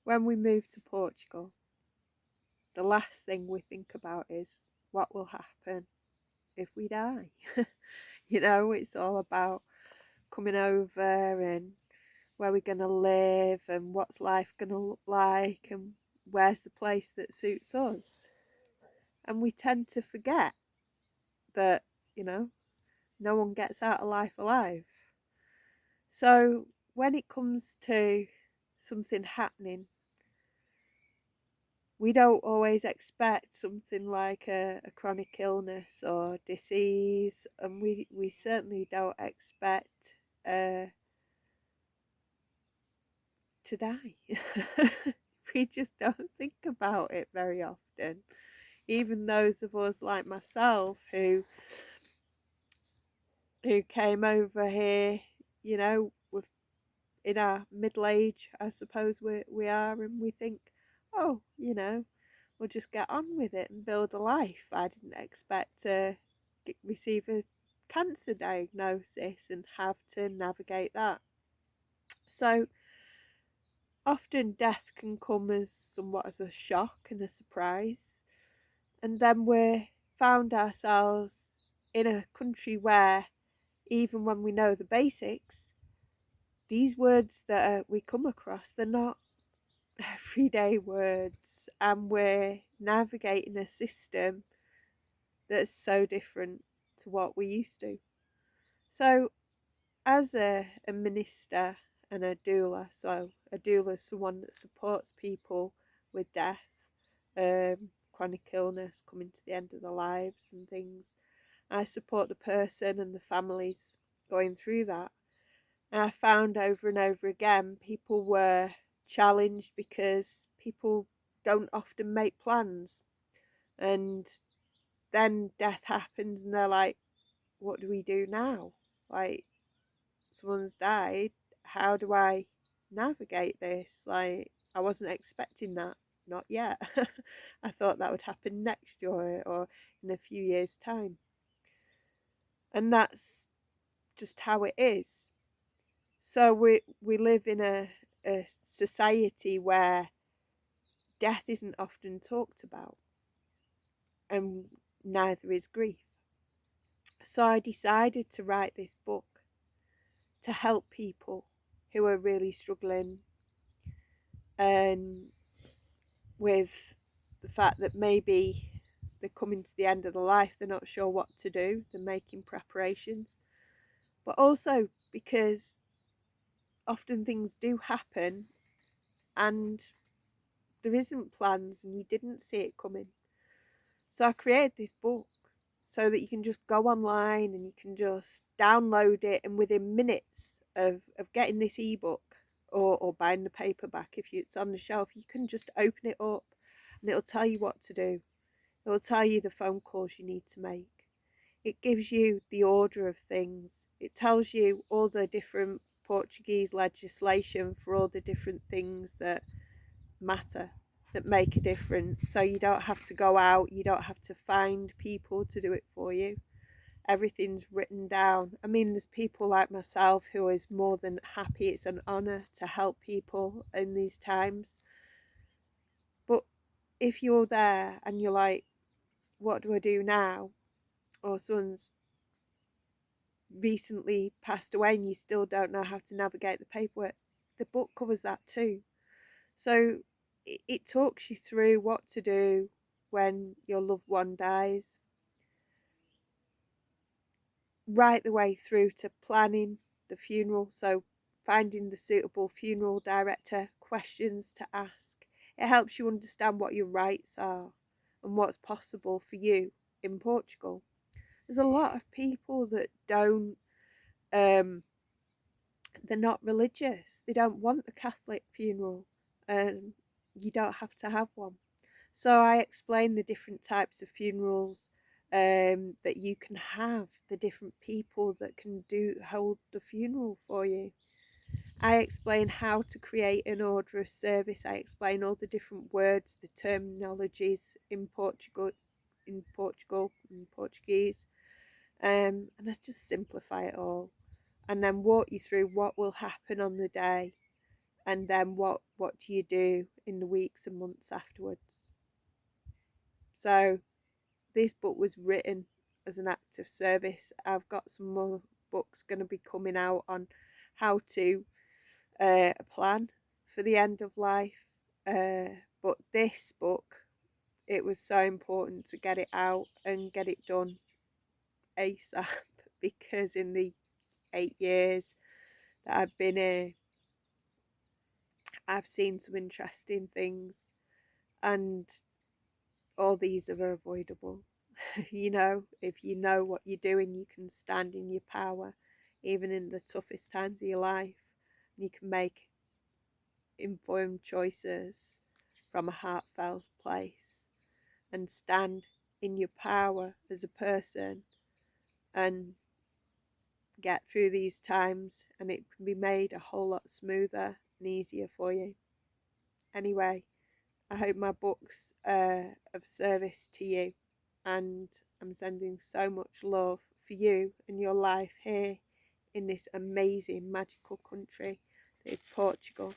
when we move to Portugal, the last thing we think about is what will happen if we die. It's all about coming over and where we're going to live and what's life going to look like and where's the place that suits us. And we tend to forget that, no one gets out of life alive. So when it comes to something happening, we don't always expect something like a chronic illness or disease, and we certainly don't expect to die. We just don't think about it very often. Even those of us like myself who came over here, with in our middle age, I suppose we are, and we think, oh, we'll just get on with it and build a life. I didn't expect to receive a cancer diagnosis and have to navigate that. So often death can come as somewhat as a shock and a surprise. And then we found ourselves in a country where, even when we know the basics, these words that we come across, they're not everyday words, and we're navigating a system that's so different to what we used to. So, as a minister and a doula, so a doula is someone that supports people with death, chronic illness, coming to the end of their lives and things. I support the person and the families going through that. And I found over and over again people were challenged because people don't often make plans. And then death happens and they're like, what do we do now? Like, someone's died. How do I navigate this? Like, I wasn't expecting that. Not yet. I thought that would happen next year or in a few years' time. And that's just how it is. So we live in a society where death isn't often talked about, and neither is grief. So I decided to write this book to help people who are really struggling and with the fact that maybe they're coming to the end of their life, they're not sure what to do, they're making preparations, but also because often things do happen and there isn't plans and you didn't see it coming. So I created this book so that you can just go online and you can just download it, and within minutes of getting this ebook or buying the paperback, if it's on the shelf, you can just open it up and it'll tell you what to do. It will tell you the phone calls you need to make. It gives you the order of things. It tells you all the different Portuguese legislation for all the different things that matter, that make a difference. So you don't have to go out, you don't have to find people to do it for you. Everything's written down. I mean, there's people like myself who is more than happy. It's an honour to help people in these times. But if you're there and you're like, what do I do now? Or someone's recently passed away and you still don't know how to navigate the paperwork, the book covers that too. So it talks you through what to do when your loved one dies, right the way through to planning the funeral. So finding the suitable funeral director, questions to ask. It helps you understand what your rights are and what's possible for you in Portugal. There's a lot of people that don't they're not religious. They don't want a Catholic funeral, and you don't have to have one. So I explain the different types of funerals that you can have, the different people that can hold the funeral for you. I explain how to create an order of service. I explain all the different words, the terminologies in Portuguese, and I just simplify it all and then walk you through what will happen on the day And then what do you do in the weeks and months afterwards? So this book was written as an act of service. I've got some more books going to be coming out on how to plan for the end of life. But this book, it was so important to get it out and get it done ASAP because in the 8 years that I've been here, I've seen some interesting things, and all these are avoidable. You know, if you know what you're doing, you can stand in your power, even in the toughest times of your life. And you can make informed choices from a heartfelt place and stand in your power as a person and get through these times, and it can be made a whole lot smoother and easier for you. Anyway, I hope my books are of service to you, and I'm sending so much love for you and your life here in this amazing magical country that is Portugal.